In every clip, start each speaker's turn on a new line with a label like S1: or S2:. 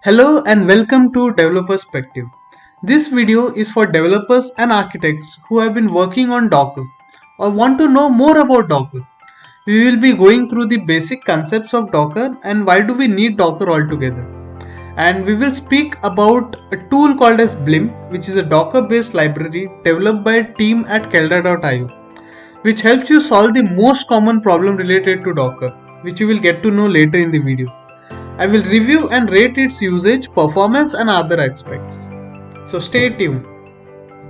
S1: Hello and welcome to Developer Perspective. This video is for developers and architects who have been working on Docker or want to know more about Docker. We will be going through the basic concepts of Docker and why do we need Docker altogether. And we will speak about a tool called as Blim, which is a Docker based library developed by a team at Kelda.io, which helps you solve the most common problem related to Docker, which you will get to know later in the video. I will review and rate its usage, performance and other aspects. So stay tuned.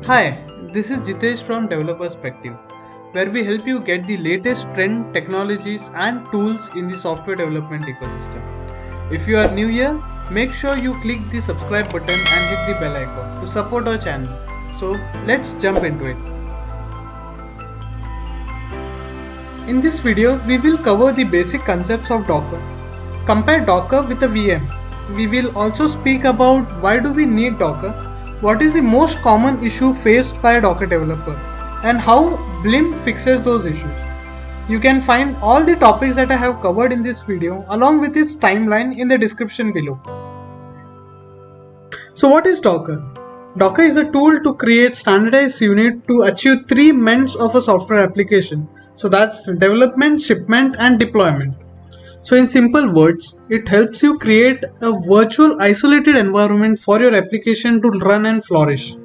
S1: Hi, this is Jitesh from Developer Perspective, where we help you get the latest trend, technologies and tools in the software development ecosystem. If you are new here, make sure you click the subscribe button and hit the bell icon to support our channel. So let's jump into it. In this video, we will cover the basic concepts of Docker. Compare Docker with a VM. We will also speak about why do we need Docker, what is the most common issue faced by a Docker developer, and how Blim fixes those issues. You can find all the topics that I have covered in this video along with its timeline in the description below. So what is Docker? Docker is a tool to create standardized unit to achieve three MENTs of a software application. So that's development, shipment and deployment. So in simple words, it helps you create a virtual isolated environment for your application to run and flourish.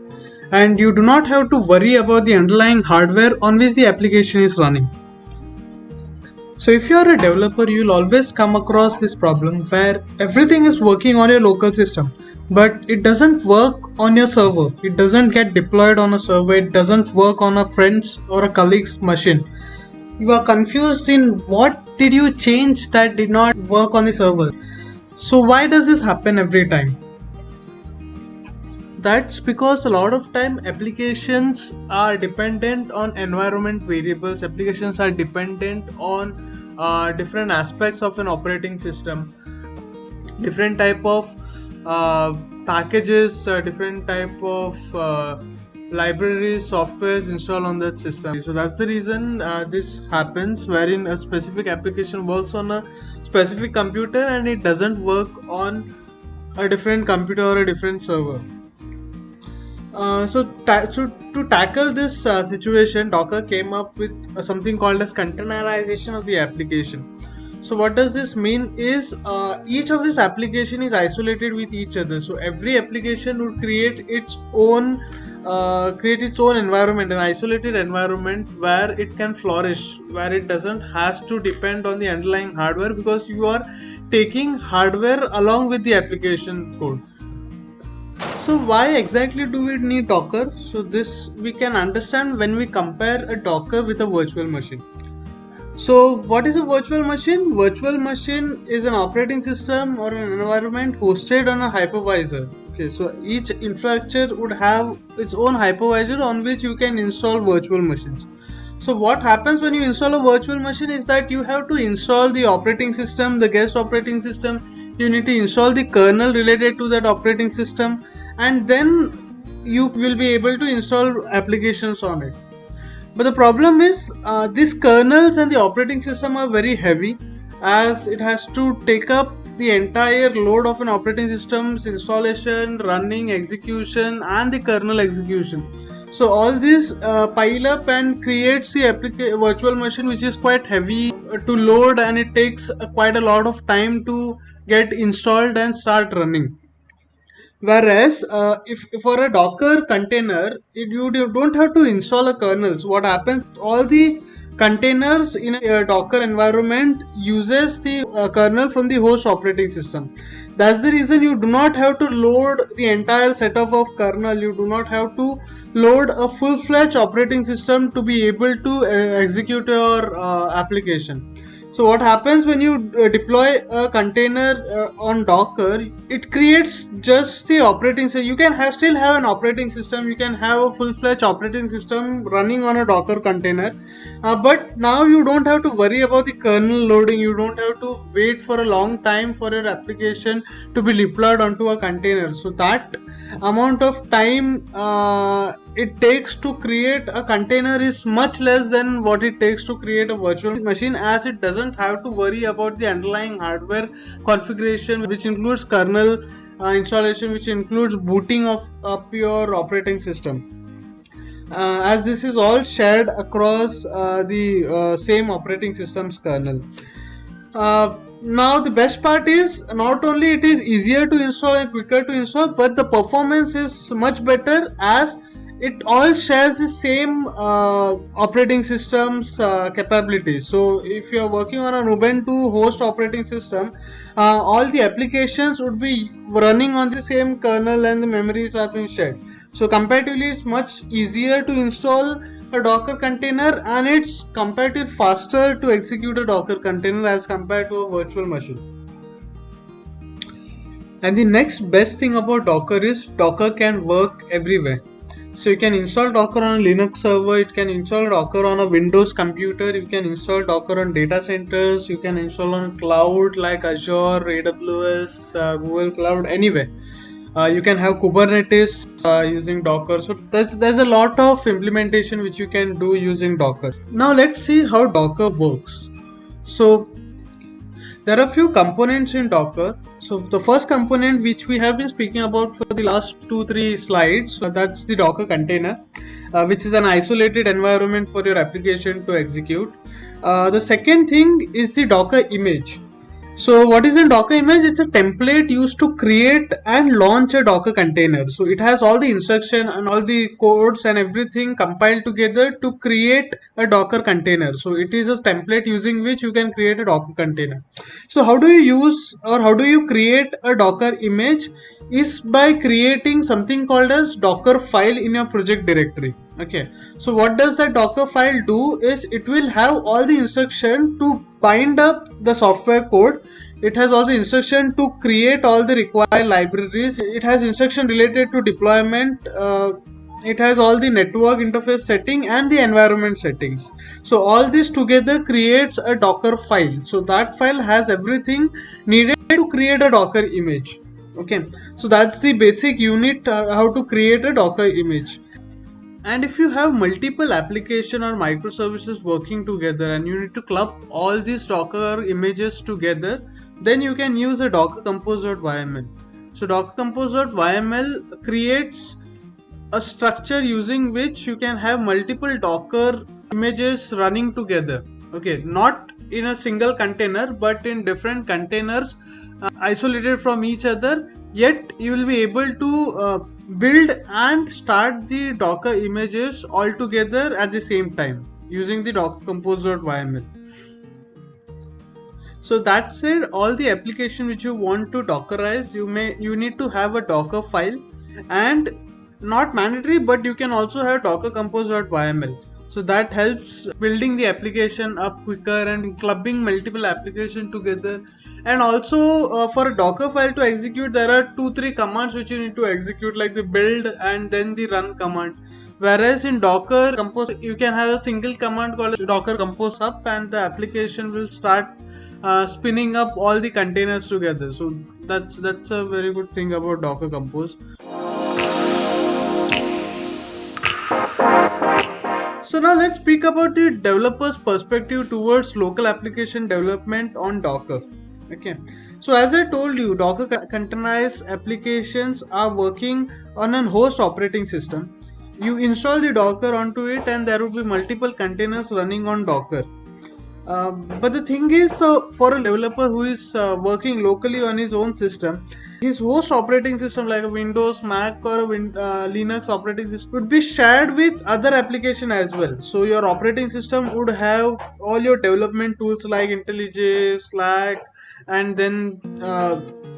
S1: And you do not have to worry about the underlying hardware on which the application is running. So if you are a developer, you will always come across this problem where everything is working on your local system, but it doesn't work on your server. It doesn't get deployed on a server. It doesn't work on a friend's or a colleague's machine. You are confused in what did you change that did not work on the server. So why does this happen every time? That's because a lot of time applications are dependent on environment variables. Applications are dependent on different aspects of an operating system, different type of packages, different type of libraries, softwares installed on that system. So that's the reason this happens, wherein a specific application works on a specific computer and it doesn't work on a different computer or a different server. So to tackle this situation, Docker came up with something called as containerization of the application. So what does this mean is each of this application is isolated with each other. So every application would create its own environment, an isolated environment where it can flourish, where it doesn't have to depend on the underlying hardware, because you are taking hardware along with the application code. So why exactly do we need Docker? So this we can understand when we compare a Docker with a virtual machine. So what is a virtual machine? Virtual machine is an operating system or an environment hosted on a hypervisor. Okay, so each infrastructure would have its own hypervisor on which you can install virtual machines. So what happens when you install a virtual machine is that you have to install the operating system, the guest operating system. You need to install the kernel related to that operating system, and then you will be able to install applications on it. But the problem is these kernels and the operating system are very heavy, as it has to take up the entire load of an operating system's installation, running, execution and the kernel execution. So all this pile up and creates the virtual machine which is quite heavy to load, and it takes quite a lot of time to get installed and start running. Whereas if for a Docker container, you don't have to install a kernel. So what happens, all the containers in a Docker environment uses the kernel from the host operating system. That's the reason you do not have to load the entire setup of kernel. You do not have to load a full-fledged operating system to be able to execute your application. So what happens when you deploy a container on Docker, it creates just the operating system. You can still have an operating system, you can have a full-fledged operating system running on a Docker container, but now you don't have to worry about the kernel loading. You don't have to wait for a long time for your application to be deployed onto a container. So that amount of time it takes to create a container is much less than what it takes to create a virtual machine, as it doesn't have to worry about the underlying hardware configuration, which includes kernel installation which includes booting up your operating system. As this is all shared across the same operating system's kernel. Now the best part is not only it is easier to install and quicker to install, but the performance is much better as it all shares the same operating system's capabilities. So if you are working on an Ubuntu host operating system, all the applications would be running on the same kernel and the memories are being shared. So comparatively it's much easier to install a Docker container, and it's comparatively faster to execute a Docker container as compared to a virtual machine. And the next best thing about Docker is Docker can work everywhere. So you can install Docker on a Linux server, you can install Docker on a Windows computer, you can install Docker on data centers, you can install on cloud like Azure, AWS, Google Cloud, anywhere. You can have Kubernetes using Docker. So there's a lot of implementation which you can do using Docker. Now let's see how Docker works. So there are a few components in Docker. So the first component which we have been speaking about for the last 2-3 slides, that's the Docker container, which is an isolated environment for your application to execute. The second thing is the Docker image. So what is a Docker image? It's a template used to create and launch a Docker container. So it has all the instruction and all the codes and everything compiled together to create a Docker container. So it is a template using which you can create a Docker container. So how do you use or how do you create a Docker image? Is by creating something called as Docker file in your project directory. Okay, so what does that Docker file do is it will have all the instruction to bind up the software code. It has all the instruction to create all the required libraries. It has instruction related to deployment. It has all the network interface setting and the environment settings. So all this together creates a Docker file. So that file has everything needed to create a Docker image. Okay, so that's the basic unit how to create a Docker image. And if you have multiple application or microservices working together and you need to club all these Docker images together, then you can use a Docker Compose.yml. So Docker Compose.yml creates a structure using which you can have multiple Docker images running together. Okay, not in a single container but in different containers isolated from each other, yet you will be able to build and start the Docker images all together at the same time using the Docker Compose.yml. So that said, all the application which you want to Dockerize, you need to have a Docker file, and not mandatory, but you can also have Docker Compose.yml. So that helps building the application up quicker and clubbing multiple applications together. And also for a Docker file to execute, there are 2-3 commands which you need to execute, like the build and then the run command. Whereas in Docker Compose, you can have a single command called Docker Compose up, and the application will start spinning up all the containers together. So that's a very good thing about Docker Compose. So now let's speak about the developer's perspective towards local application development on Docker. Okay, so as I told you, Docker containerized applications are working on a host operating system. You install the Docker onto it and there will be multiple containers running on Docker. But the thing is, for a developer who is working locally on his own system, his host operating system like a Windows, Mac or Linux operating system would be shared with other application as well. So your operating system would have all your development tools like IntelliJ, Slack, and then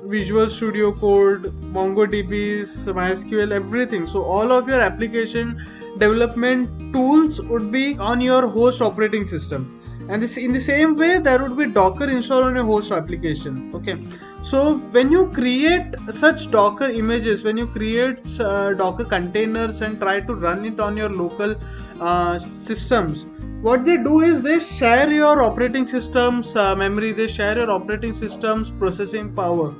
S1: Visual Studio Code, MongoDB, MySQL, everything. So all of your application development tools would be on your host operating system. And this, in the same way, there would be Docker installed on your host application. Okay, so when you create such Docker images, when you create Docker containers and try to run it on your local systems, what they do is they share your operating system's memory, they share your operating system's processing power,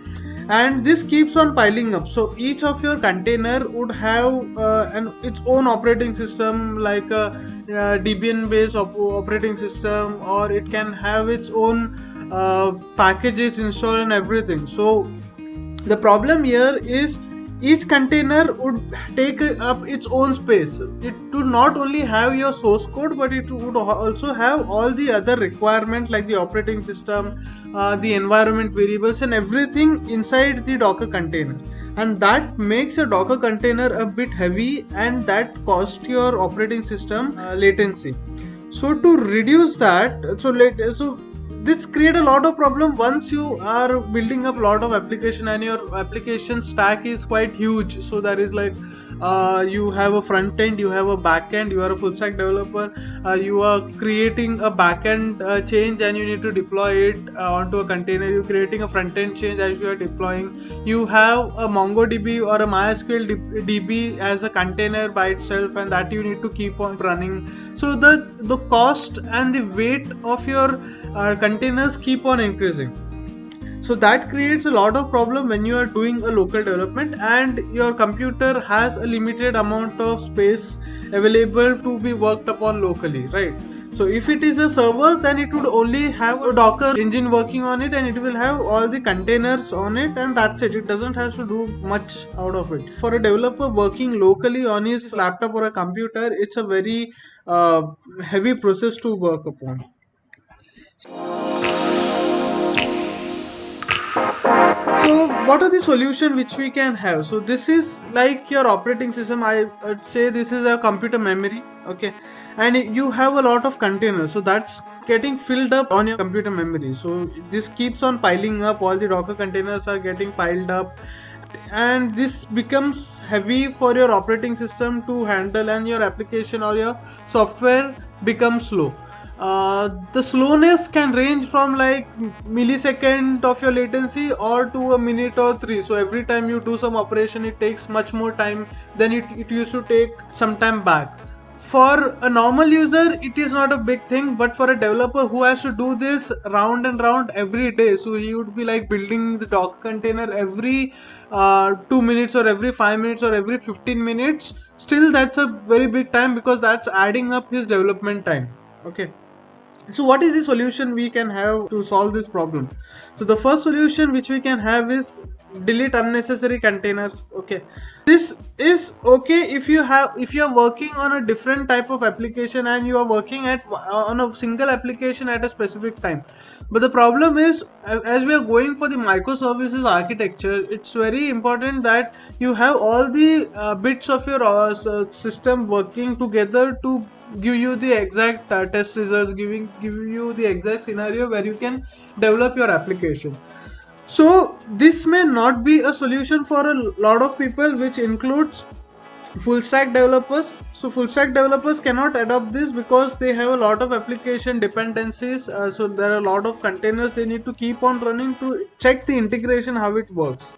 S1: and this keeps on piling up. So each of your container would have its own operating system, like a Debian based operating system, or it can have its own packages installed and everything. So The problem here is each container would take up its own space. It would not only have your source code, but it would also have all the other requirements like the operating system, the environment variables, and everything inside the Docker container. And that makes a Docker container a bit heavy, and that costs your operating system latency. So to reduce that, so this create a lot of problem once you are building up a lot of application and your application stack is quite huge. So there is like you have a front end, you have a back end, you are a full stack developer, you are creating a back end change and you need to deploy it onto a container. You're creating a front end change as you are deploying. You have a MongoDB or a MySQL DB as a container by itself, and that you need to keep on running. So the cost and the weight of your containers keep on increasing. So that creates a lot of problem when you are doing a local development and your computer has a limited amount of space available to be worked upon locally, right? So if it is a server, then it would only have a Docker engine working on it and it will have all the containers on it, and that's it. It doesn't have to do much out of it. For a developer working locally on his laptop or a computer, it's a very heavy process to work upon. So what are the solution which we can have? So this is like your operating system. I'd say this is a computer memory, okay, and you have a lot of containers, so that's getting filled up on your computer memory. So this keeps on piling up, all the Docker containers are getting piled up, and this becomes heavy for your operating system to handle, and your application or your software becomes slow. The slowness can range from like millisecond of your latency or to a minute or three. So every time you do some operation, it takes much more time than it used to take some time back. For a normal user, it is not a big thing, but for a developer who has to do this round and round every day, so he would be like building the Docker container every 2 minutes or every 5 minutes or every 15 minutes, still that's a very big time because that's adding up his development time. Okay. So what is the solution we can have to solve this problem? So the first solution which we can have is delete unnecessary containers. Okay, this is okay if you are working on a different type of application and you are working on a single application at a specific time. But the problem is, as we are going for the microservices architecture, it's very important that you have all the bits of your system working together to give you the exact test results, give you the exact scenario where you can develop your application. So this may not be a solution for a lot of people, which includes full stack developers. So full stack developers cannot adopt this because they have a lot of application dependencies. So there are a lot of containers they need to keep on running to check the integration, how it works.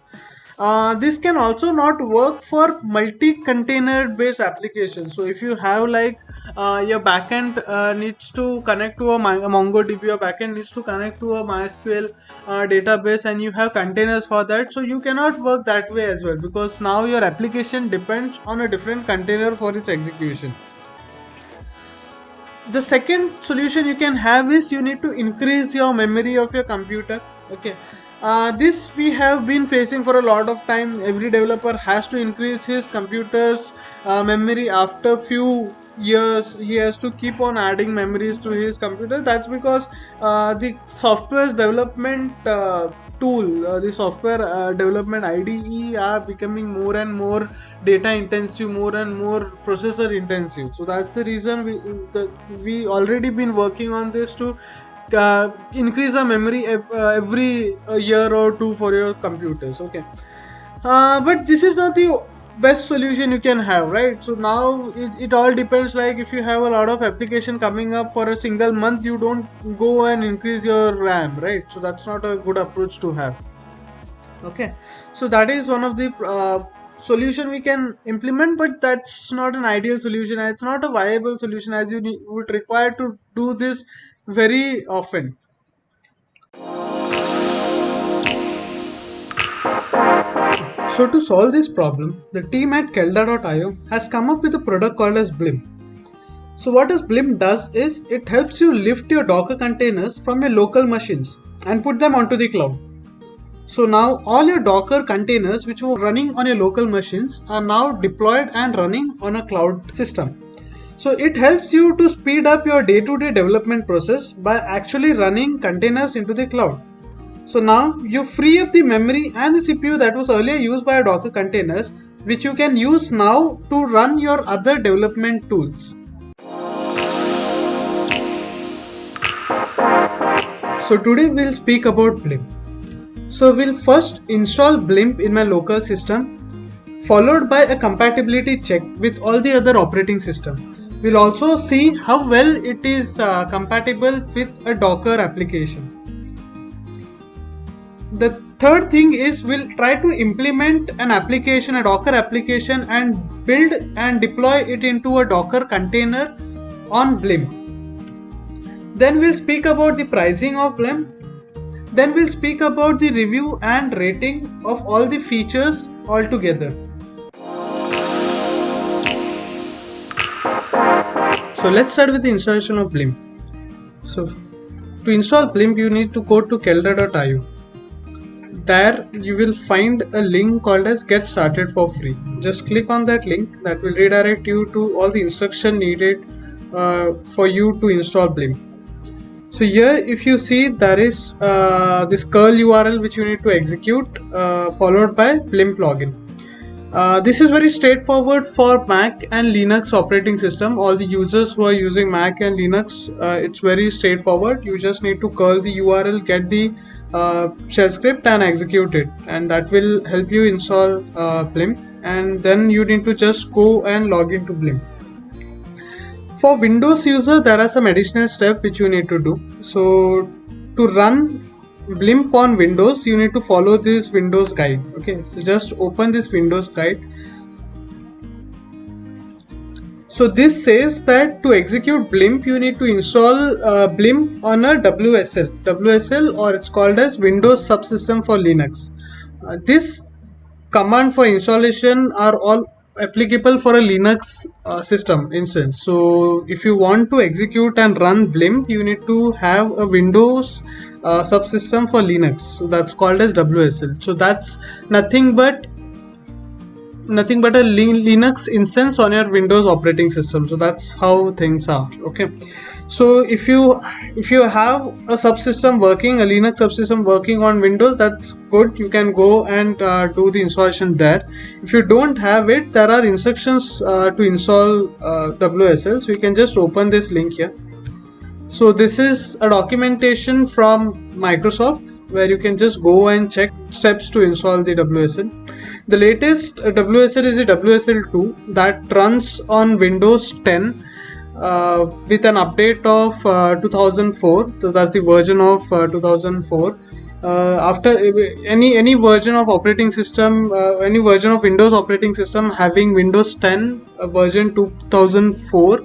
S1: This can also not work for multi-container based applications. So if you have like your backend needs to connect to a MongoDB, your backend needs to connect to a MySQL database, and you have containers for that, so you cannot work that way as well, because now your application depends on a different container for its execution. The second solution you can have is you need to increase your memory of your computer. Okay. This we have been facing for a lot of time. Every developer has to increase his computer's memory after few years. He has to keep on adding memories to his computer. That's because the software development tool, the software development IDE are becoming more and more data intensive, more and more processor intensive. So that's the reason we already been working on this to increase the memory every year or two for your computers. Okay, but this is not the best solution you can have, right? So now it all depends, like if you have a lot of application coming up for a single month, you don't go and increase your RAM, right? So that's not a good approach to have. Okay, so that is one of the solution we can implement, but that's not an ideal solution, and it's not a viable solution, as you would require to do this very often. So to solve this problem, the team at Kelda.io has come up with a product called as Blim. So what this Blim does is it helps you lift your Docker containers from your local machines and put them onto the cloud. So now all your Docker containers which were running on your local machines are now deployed and running on a cloud system. So it helps you to speed up your day-to-day development process by actually running containers into the cloud. So now you free up the memory and the CPU that was earlier used by Docker containers, which you can use now to run your other development tools. So today we'll speak about Blimp. So we'll first install Blimp in my local system, followed by a compatibility check with all the other operating systems. We'll also see how well it is compatible with a Docker application. The third thing is we'll try to implement an application, a Docker application, and build and deploy it into a Docker container on Blimp. Then we'll speak about the pricing of Blimp. Then we'll speak about the review and rating of all the features altogether. So let's start with the installation of Blimp. So to install Blimp, you need to go to kelda.io. There you will find a link called as Get Started for Free. Just click on that link. That will redirect you to all the instruction needed for you to install Blimp. So here if you see, there is this curl URL which you need to execute, followed by Blimp login. This is very straightforward for Mac and Linux operating system. All the users who are using Mac and Linux, it's very straightforward. You just need to curl the URL, get the shell script and execute it, and that will help you install Blimp, and then you need to just go and log into Blimp. For Windows user, there are some additional steps which you need to do. So to run Blimp on Windows, you need to follow this Windows guide. Okay, so just open this Windows guide. So this says that to execute Blimp, you need to install Blimp on a WSL, or it's called as Windows Subsystem for Linux. This command for installation are all applicable for a Linux system instance. So if you want to execute and run Blimp, you need to have a Windows subsystem for Linux. So that's called as WSL. So that's nothing but a Linux instance on your Windows operating system. So that's how things are. Okay, so if you have a subsystem working, a Linux subsystem working on Windows, that's good. You can go and do the installation there. If you don't have it, there are instructions to install WSL. So you can just open this link here. So this is a documentation from Microsoft where you can just go and check steps to install the WSL. The latest WSL is the WSL2 that runs on Windows 10 with an update of 2004. So that's the version of 2004. After any version of operating system, any version of Windows operating system having Windows 10 version 2004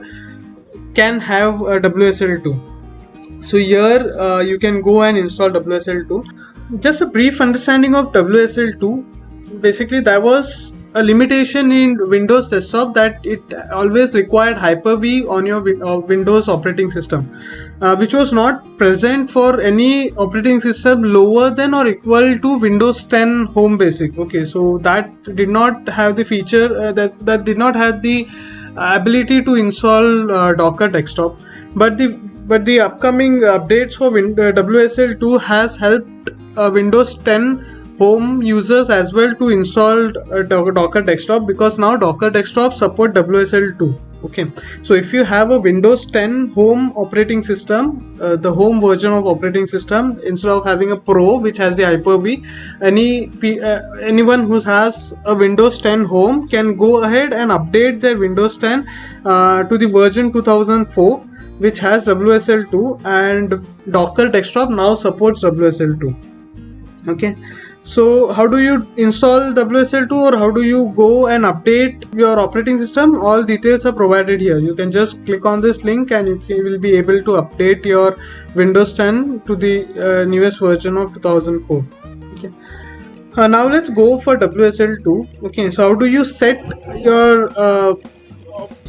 S1: can have WSL2. So here you can go and install WSL2. Just a brief understanding of WSL2. Basically, there was a limitation in Windows desktop that it always required Hyper-V on your Windows operating system, which was not present for any operating system lower than or equal to Windows 10 Home Basic. Okay, so that did not have the feature that did not have the ability to install Docker desktop, but the upcoming updates for WSL2 has helped Windows 10 Home users as well to install Docker desktop, because now Docker desktop support WSL2. Okay, so if you have a Windows 10 Home operating system, the home version of operating system, instead of having a Pro which has the Hyper-V, anyone who has a Windows 10 Home can go ahead and update their Windows 10 to the version 2004 which has WSL2, and Docker desktop now supports WSL2. Okay, so how do you install WSL2, or how do you go and update your operating system? All details are provided here. You can just click on this link and you will be able to update your Windows 10 to the newest version of 2004. Okay. Now let's go for WSL2. Okay, so how do you set your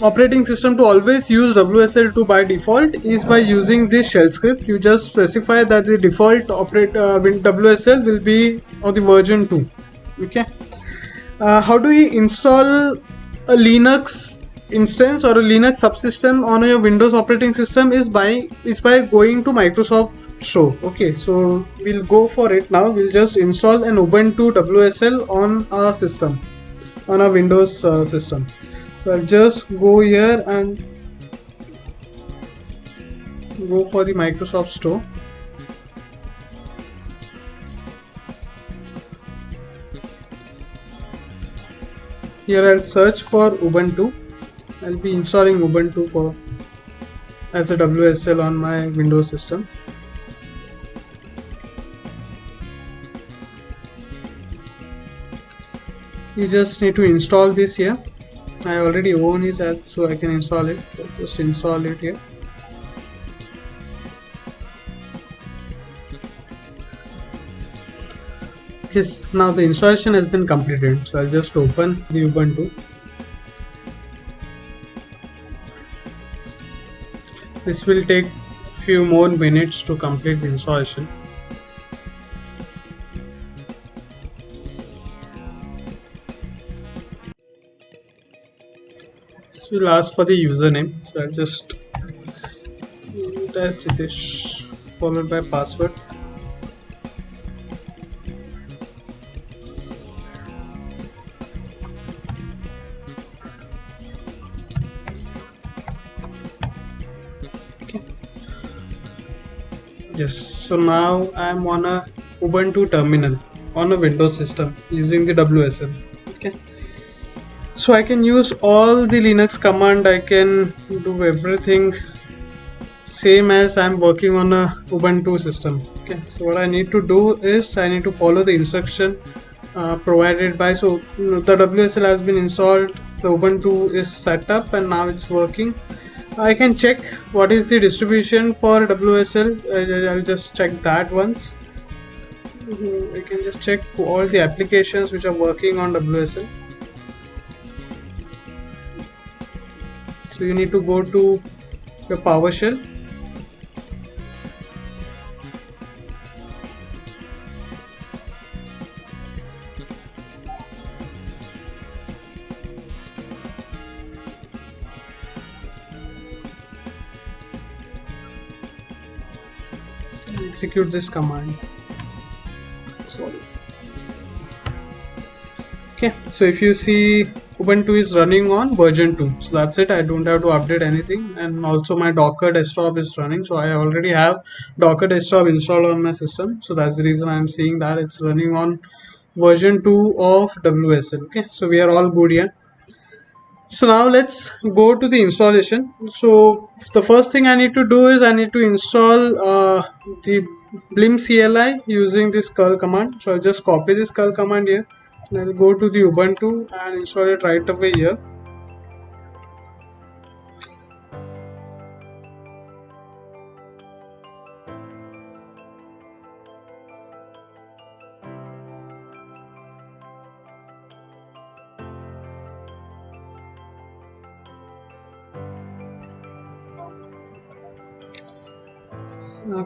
S1: operating system to always use WSL2 by default is by using this shell script. You just specify that the default WSL will be of the version 2. Okay. How do you install a Linux instance or a Linux subsystem on your Windows operating system is by going to Microsoft Store. Okay, so we'll go for it now. We'll just install an Ubuntu WSL on our system, on our Windows system. So I'll just go here and go for the Microsoft Store. Here I'll search for Ubuntu. I'll be installing Ubuntu as a WSL on my Windows system. You just need to install this here. I already own it, so I can install it. So just install it here. Yes, now the installation has been completed. So I'll just open the Ubuntu. This will take few more minutes to complete the installation. This will ask for the username, so I'll just type Jitesh followed by password. Okay. Yes, so now I'm on a Ubuntu terminal on a Windows system using the WSL. Okay. So I can use all the Linux command. I can do everything same as I'm working on a Ubuntu system. Okay, so what I need to do is I need to follow the instruction provided by, so the WSL has been installed, the Ubuntu is set up and now it's working. I can check what is the distribution for WSL. I'll just check that once. I can just check all the applications which are working on WSL. So you need to go to your PowerShell. Execute this command. Sorry. Okay, so if you see, Ubuntu is running on version 2, so that's it. I don't have to update anything, and also my Docker desktop is running, so I already have Docker desktop installed on my system, so that's the reason I'm seeing that it's running on version 2 of WSL. Okay, so we are all good here. So now let's go to the installation. So the first thing I need to do is I need to install the Blim CLI using this curl command. So I'll just copy this curl command here and I'll go to the Ubuntu and install it right away here.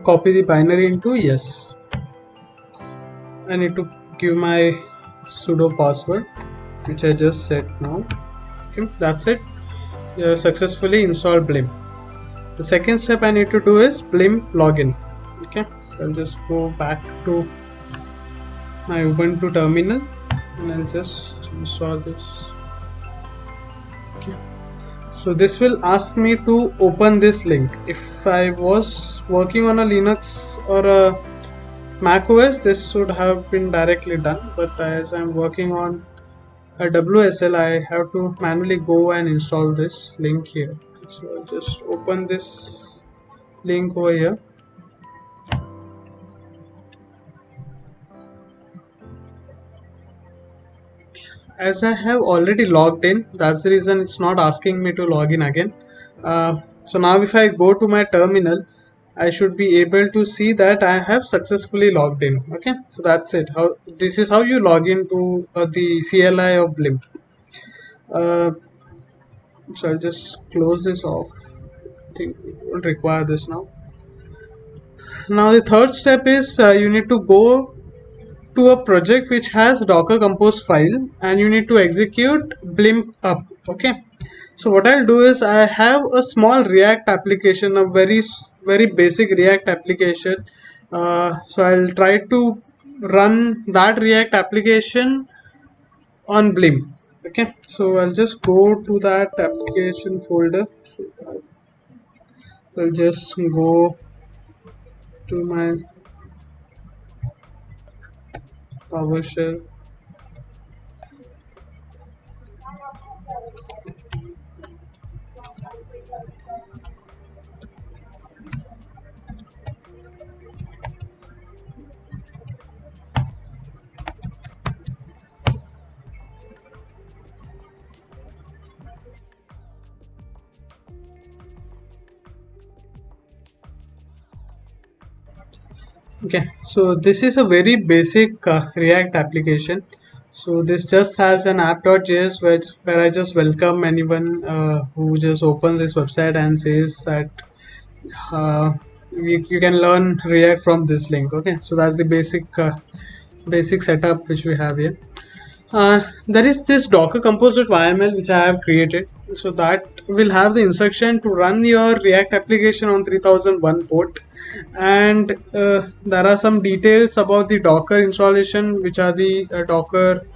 S1: Copy the binary into yes. I need to give my sudo password, which I just set now. Okay, that's it. You have successfully installed Blim. The second step I need to do is Blim login. Okay, so I'll just go back to my Ubuntu terminal and I'll just install this. Okay. So this will ask me to open this link. If I was working on a Linux or a Mac OS, this should have been directly done, but as I'm working on a WSL, I have to manually go and install this link here. So I'll just open this link over here. As I have already logged in, that's the reason it's not asking me to log in again. So now if I go to my terminal, I should be able to see that I have successfully logged in. Okay, so that's it. This is how you log into the CLI of Blim. So I'll just close this off. I think we won't require this now. Now the third step is you need to go to a project which has Docker Compose file and you need to execute blimp up. Okay, so what I'll do is I have a small React application, a very basic React application. So I'll try to run that React application on blimp. Okay, so I'll just go to that application folder. So I'll just go to my PowerShell. Okay, so this is a very basic React application. So this just has an app.js where I just welcome anyone who just opens this website and says that uh, you can learn React from this link. Okay, so that's the basic setup which we have here. There is this Docker Compose.yml which I have created. So that will have the instruction to run your React application on 3001 port, and there are some details about the Docker installation, which are the Docker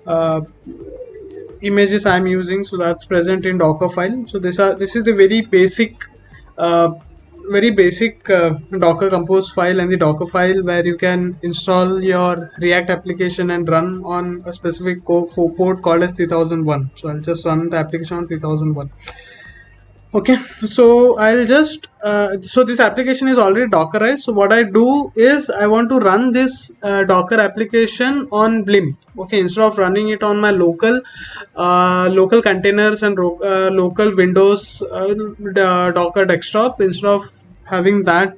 S1: uh, images I'm using. So that's present in Docker file. So this is the uh, very basic Docker Compose file and the Docker file where you can install your React application and run on a specific port called as 3001. So I'll just run the application on 3001. Okay, so I'll just so this application is already dockerized. So what I do is I want to run this Docker application on blimp. Okay, instead of running it on my local containers and local Windows Docker desktop, instead of having that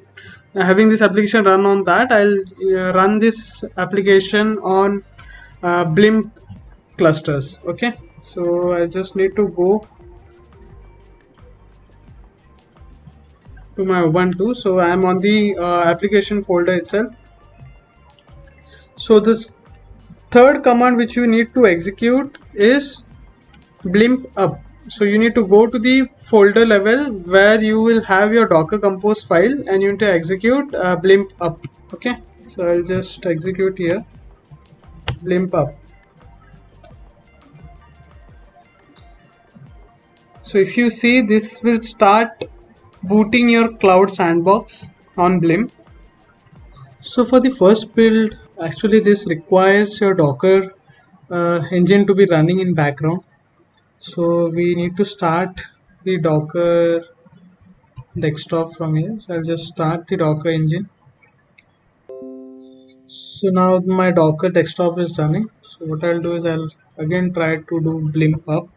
S1: having this application run on that, I'll run this application on blimp clusters. Okay, so I just need to go to my Ubuntu. So I am on the application folder itself. So this third command which you need to execute is blimp up. So you need to go to the folder level where you will have your Docker Compose file and you need to execute blimp up. Okay, so I'll just execute here blimp up. So if you see, this will start booting your cloud sandbox on blimp. So for the first build, actually this requires your Docker engine to be running in background. So we need to start the Docker desktop from here. So I'll just start the Docker engine. So now my Docker desktop is running. So what I'll do is I'll again try to do blimp up.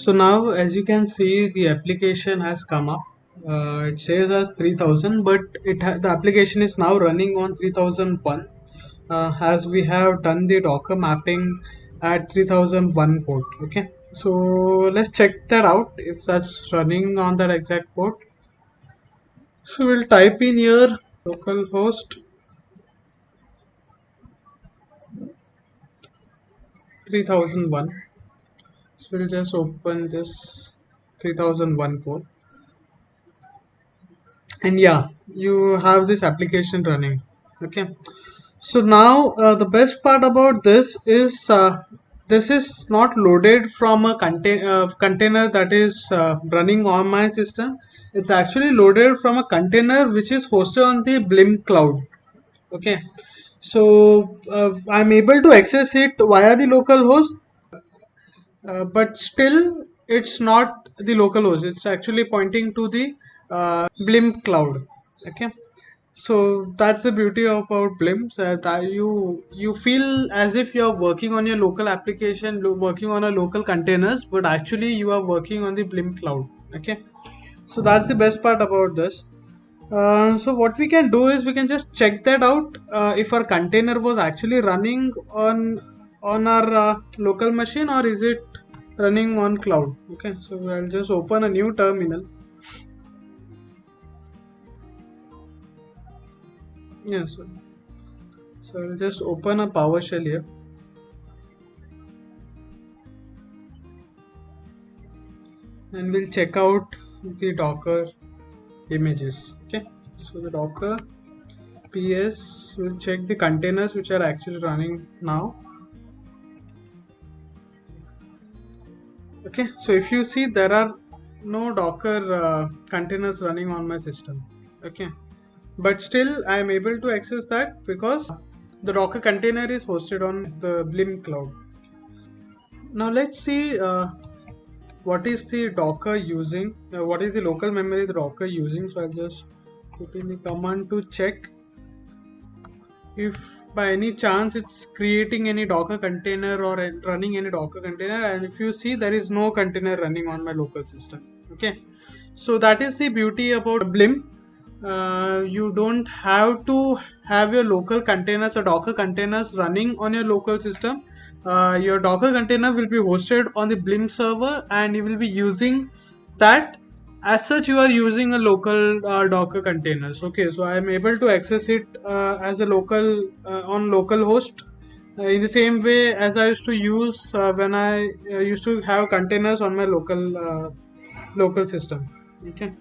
S1: So now, as you can see, the application has come up. It says as 3000, but the application is now running on 3001, as we have done the Docker mapping at 3001 port. Okay, so let's check that out if that's running on that exact port. So we'll type in here localhost 3001. So we'll just open this 3001 port, and yeah, you have this application running. Okay, so now the best part about this is not loaded from a container that is running on my system. It's actually loaded from a container which is hosted on the Blim cloud. Okay, so I'm able to access it via the local host, but still it's not the local host. It's actually pointing to the Blim cloud. Okay, so that's the beauty about Blim. So that you feel as if you're working on your local application, working on a local containers, but actually you are working on the Blim cloud. Okay, so that's the best part about this. So what we can do is we can just check that out if our container was actually running on our local machine, or is it running on cloud. Okay, so I'll just open a new terminal. Yes, so I'll just open a PowerShell here, and we'll check out the Docker images. Okay, so the Docker PS will check the containers which are actually running now. Okay, so if you see, there are no Docker containers running on my system. Okay, but still I am able to access that because the Docker container is hosted on the Blim cloud. Now let's see what is the Docker using, what is the local memory the Docker using. So I'll just put in the command to check if by any chance it's creating any Docker container or running any Docker container, and if you see, there is no container running on my local system. Okay, so that is the beauty about Blim. You don't have to have your local containers or Docker containers running on your local system. Your Docker container will be hosted on the Blim server, and you will be using that. As such, you are using a local Docker containers. Okay, so I am able to access it as a local on local host in the same way as I used to use when I used to have containers on my local system. Okay,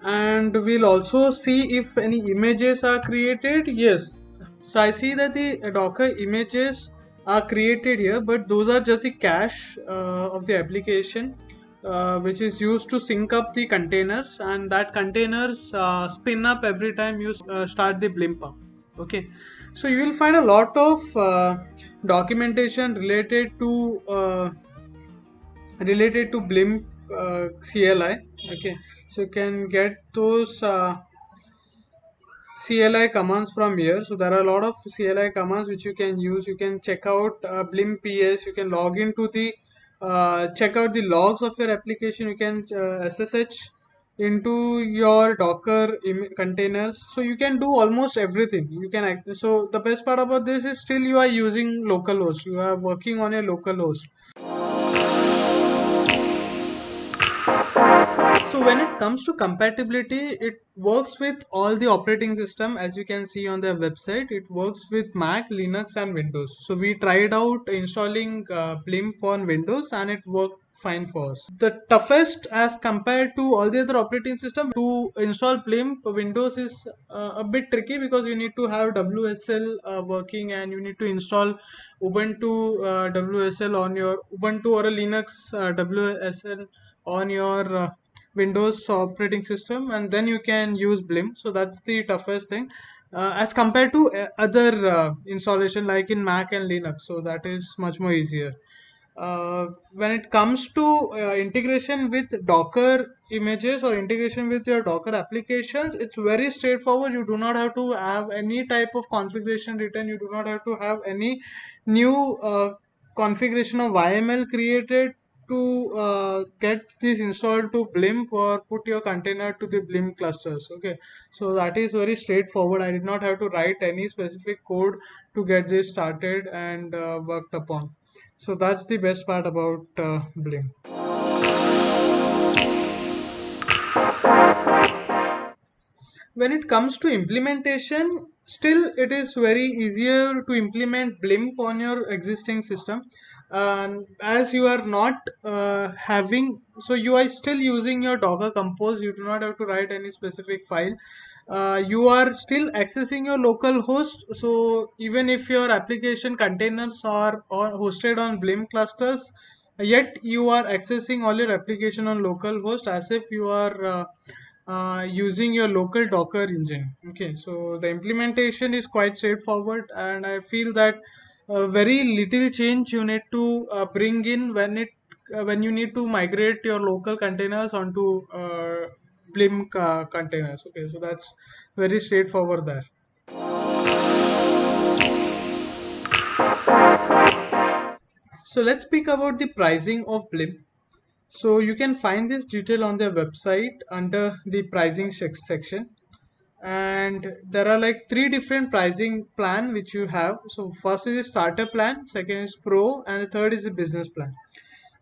S1: and we'll also see if any images are created. Yes, so I see that the Docker images are created here, but those are just the cache of the application which is used to sync up the containers, and that containers spin up every time you start the Blim pump. Okay, so you will find a lot of documentation related to Blim CLI. Okay, so you can get those CLI commands from here. So there are a lot of CLI commands which you can use. You can check out Blim PS. You can log into the check out the logs of your application. You can SSH into your Docker containers. So you can do almost everything. You can so the best part about this is still you are using localhost. You are working on a localhost. So when it comes to compatibility, it works with all the operating system. As you can see on their website, it works with Mac, Linux and Windows. So we tried out installing Blim on Windows, and it worked fine for us. The toughest as compared to all the other operating system to install Blim for Windows is a bit tricky, because you need to have WSL working, and you need to install Ubuntu WSL on your Ubuntu, or a Linux WSL on your Windows operating system, and then you can use Blim. So that's the toughest thing as compared to other installation like in Mac and Linux. So that is much more easier. When it comes to integration with Docker images or integration with your Docker applications, it's very straightforward. You do not have to have any type of configuration written. You do not have to have any new configuration of YML created. to get this installed to Blimp or put your container to the Blimp clusters. Okay, so that is very straightforward. I did not have to write any specific code to get this started and worked upon. So that's the best part about Blimp. When it comes to implementation, still it is very easier to implement Blimp on your existing system. As you are not having, so you are still using your Docker Compose, you do not have to write any specific file. You are still accessing your local host, so even if your application containers are hosted on Blimp clusters, yet you are accessing all your application on local host as if you are using your local Docker engine. Okay, so the implementation is quite straightforward, and I feel that very little change you need to bring in when you need to migrate your local containers onto Blimp containers. Okay, so that's very straightforward there. So let's speak about the pricing of Blimp. So you can find this detail on their website under the pricing section, and there are like three different pricing plan which you have. So first is the starter plan, second is pro, and the third is the business plan.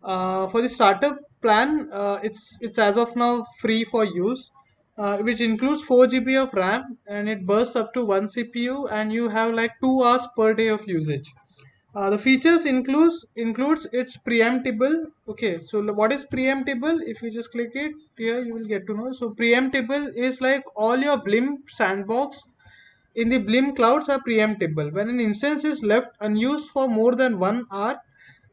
S1: For the starter plan, it's as of now free for use, which includes 4 GB of RAM, and it bursts up to one CPU, and you have like 2 hours per day of usage. The features includes it's preemptible. Okay, so what is preemptible? If you just click it here, you will get to know. So preemptible is like all your Blimp sandbox in the Blimp clouds are preemptible. When an instance is left unused for more than 1 hour,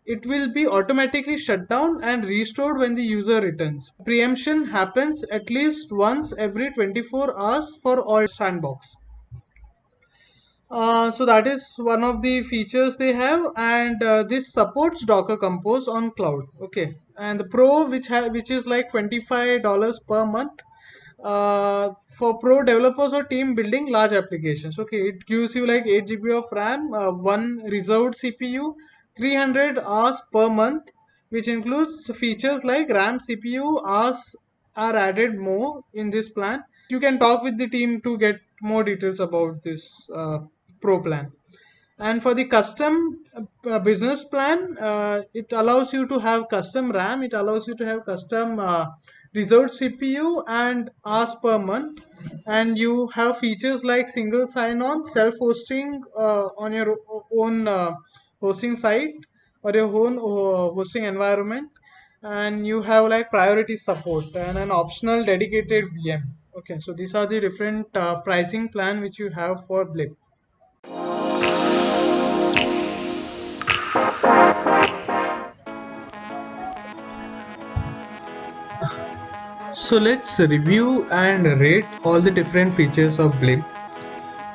S1: it will be automatically shut down and restored when the user returns. Preemption happens at least once every 24 hours for all sandbox. So that is one of the features they have, and this supports Docker Compose on cloud. Okay, and the Pro, which is like $25 per month, for pro developers or team building large applications. Okay, it gives you like 8 GB of RAM, one reserved CPU, 300 hours per month, which includes features like RAM, CPU hours are added more in this plan. You can talk with the team to get more details about this pro plan. And for the custom business plan, it allows you to have custom RAM, it allows you to have custom reserved CPU and hours per month, and you have features like single sign-on, self-hosting on your own hosting site or your own hosting environment, and you have like priority support and an optional dedicated VM. Okay, so these are the different pricing plan which you have for Blimp. So let's review and rate all the different features of Blimp.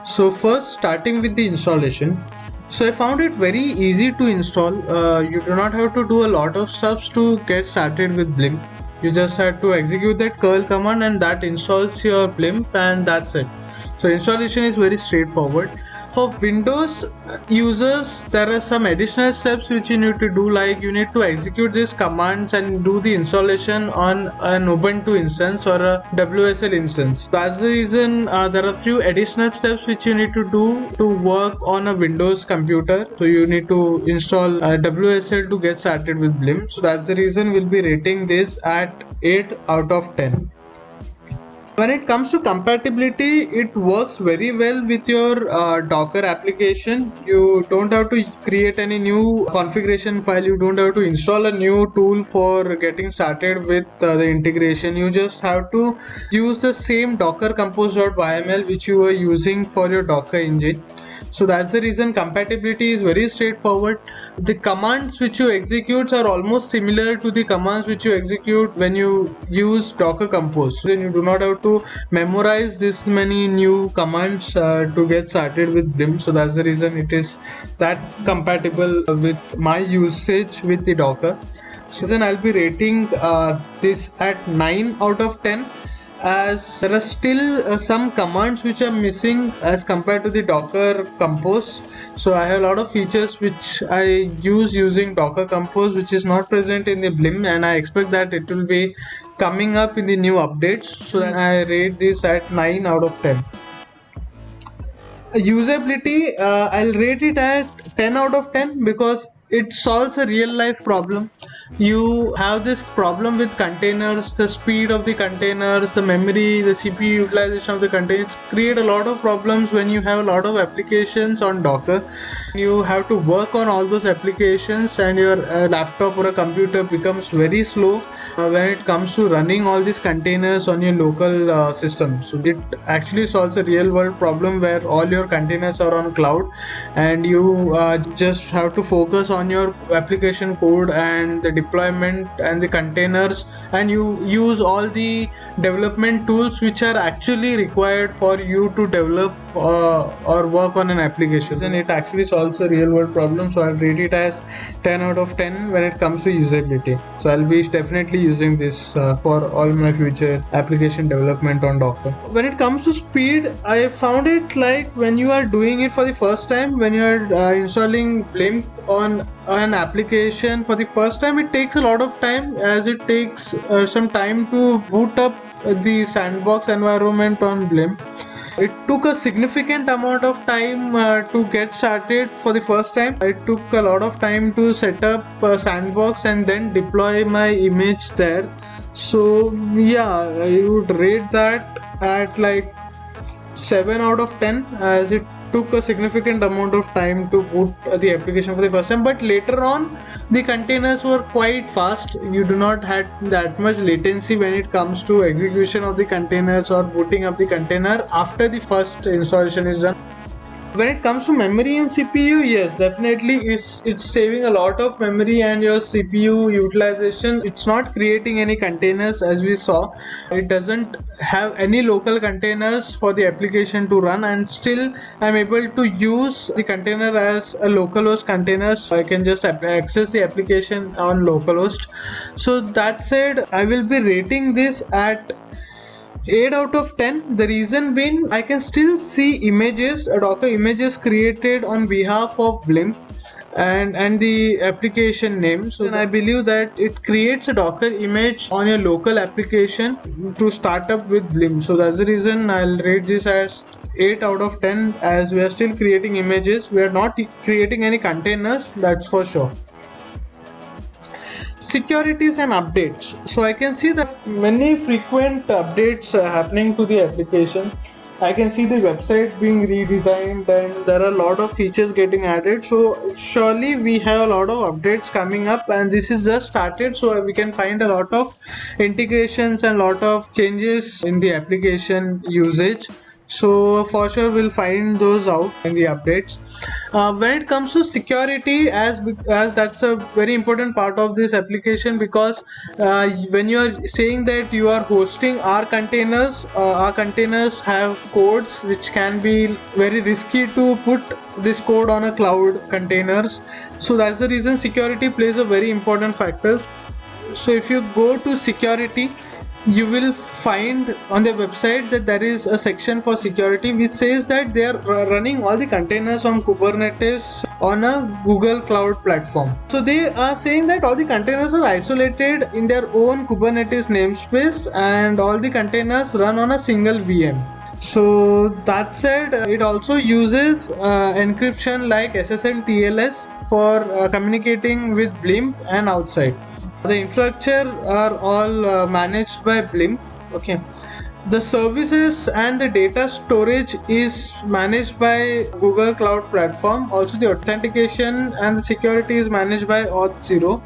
S1: So first, starting with the installation. So I found it very easy to install. You do not have to do a lot of steps to get started with Blimp. You just have to execute that curl command and that installs your Blimp, and that's it. So installation is very straightforward. For Windows users, there are some additional steps which you need to do, like you need to execute these commands and do the installation on an Ubuntu instance or a WSL instance. That's the reason there are few additional steps which you need to do to work on a Windows computer. So you need to install WSL to get started with Blimp. So that's the reason we'll be rating this at 8 out of 10. When it comes to compatibility, it works very well with your Docker application. You don't have to create any new configuration file. You don't have to install a new tool for getting started with the integration. You just have to use the same Docker compose.yml which you were using for your Docker engine. So that's the reason compatibility is very straightforward. The commands which you execute are almost similar to the commands which you execute when you use Docker Compose. Then you do not have to memorize this many new commands to get started with Blimp. So that's the reason it is that compatible with my usage with the Docker. So then I'll be rating this at 9 out of 10. as there are still some commands which are missing as compared to the Docker Compose. So I have a lot of features which I use using Docker Compose which is not present in the Blim, and I expect that it will be coming up in the new updates. So then I rate this at 9 out of 10. Usability, I'll rate it at 10 out of 10 because it solves a real life problem. You have this problem with containers, the speed of the containers, the memory, the CPU utilization of the containers create a lot of problems when you have a lot of applications on Docker. You have to work on all those applications, and your laptop or a computer becomes very slow when it comes to running all these containers on your local system. So it actually solves a real world problem where all your containers are on cloud, and you just have to focus on your application code and the deployment and the containers, and you use all the development tools which are actually required for you to develop or work on an application, and it actually solves a real world problem. So I'll rate it as 10 out of 10 when it comes to usability. So I'll be definitely using this for all my future application development on Docker. When it comes to speed, I found it like when you are doing it for the first time, when you are installing Blim on an application for the first time, it takes a lot of time, as it takes some time to boot up the sandbox environment on Blim. It took a significant amount of time to get started for the first time. It took a lot of time to set up a sandbox and then deploy my image there. So yeah, I would rate that at like 7 out of 10, as it took a significant amount of time to boot the application for the first time, but later on the containers were quite fast. You do not have that much latency when it comes to execution of the containers or booting up the container after the first installation is done. When it comes to memory and CPU, yes, definitely it's saving a lot of memory and your CPU utilization. It's not creating any containers, as we saw. It doesn't have any local containers for the application to run, and still I'm able to use the container as a localhost container. So I can just access the application on localhost. So that said, I will be rating this at 8 out of 10. The reason being, I can still see images, Docker images created on behalf of Blim and the application name. So then I believe that it creates a Docker image on your local application to start up with Blim. So that's the reason I'll rate this as 8 out of 10, as we are still creating images. We are not creating any containers, that's for sure. Securities and updates. So I can see that many frequent updates are happening to the application. I can see the website being redesigned, and there are a lot of features getting added. So surely we have a lot of updates coming up, and this is just started, so we can find a lot of integrations and a lot of changes in the application usage. So for sure we'll find those out in the updates. When it comes to security, as that's a very important part of this application, because when you are saying that you are hosting our containers have codes which can be very risky to put this code on a cloud containers. So that's the reason security plays a very important factor. So if you go to security, you will find on their website that there is a section for security which says that they are running all the containers on Kubernetes on a Google Cloud platform. So they are saying that all the containers are isolated in their own Kubernetes namespace, and all the containers run on a single VM. So that said, it also uses encryption like SSL TLS for communicating with Blim and outside. The infrastructure are all managed by Blim. Okay. The services and the data storage is managed by Google Cloud Platform. Also, the authentication and the security is managed by Auth0.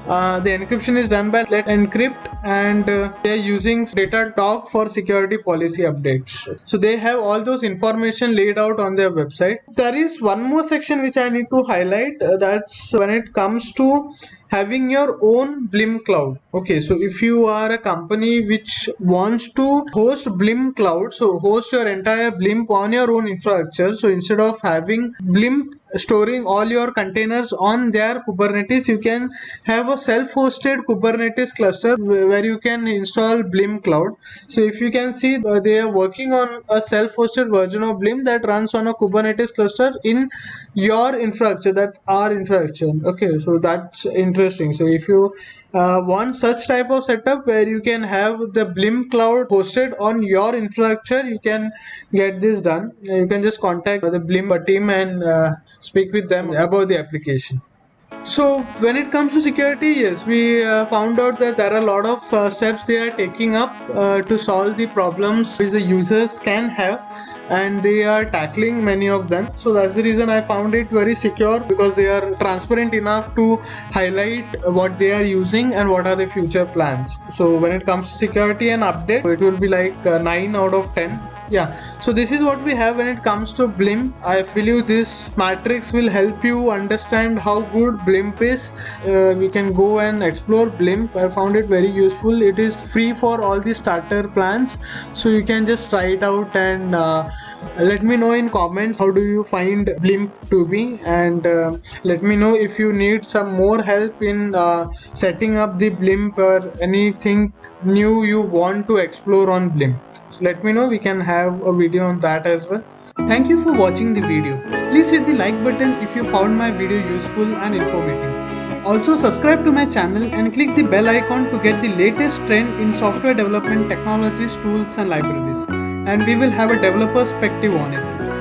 S1: The encryption is done by Let Encrypt, and they are using Datadog for security policy updates. So they have all those information laid out on their website. There is one more section which I need to highlight. That's when it comes to having your own Blim cloud. Okay, so if you are a company which wants to host Blim cloud, so host your entire Blim on your own infrastructure. So instead of having Blim storing all your containers on their Kubernetes, you can have a self-hosted Kubernetes cluster where you can install Blim cloud. So if you can see, they are working on a self-hosted version of Blim that runs on a Kubernetes cluster in your infrastructure. That's our infrastructure. Okay, so that's interesting. So if you want such type of setup where you can have the Blim cloud hosted on your infrastructure, you can get this done. You can just contact the Blim team and speak with them about the application. So when it comes to security, yes, we found out that there are a lot of steps they are taking up to solve the problems which the users can have, and they are tackling many of them. So that's the reason I found it very secure, because they are transparent enough to highlight what they are using and what are the future plans. So when it comes to security and update, it will be like 9 out of 10. Yeah, so this is what we have when it comes to Blim. I believe this matrix will help you understand how good Blimp is. We can go and explore Blimp. I found it very useful. It is free for all the starter plans, so you can just try it out and let me know in comments how do you find Blimp to be, and let me know if you need some more help in setting up the Blimp or anything new you want to explore on Blimp. So let me know, we can have a video on that as well. Thank you for watching the video. Please hit the like button if you found my video useful and informative. Also subscribe to my channel and click the bell icon to get the latest trend in software development technologies, tools and libraries. And we will have a developer perspective on it.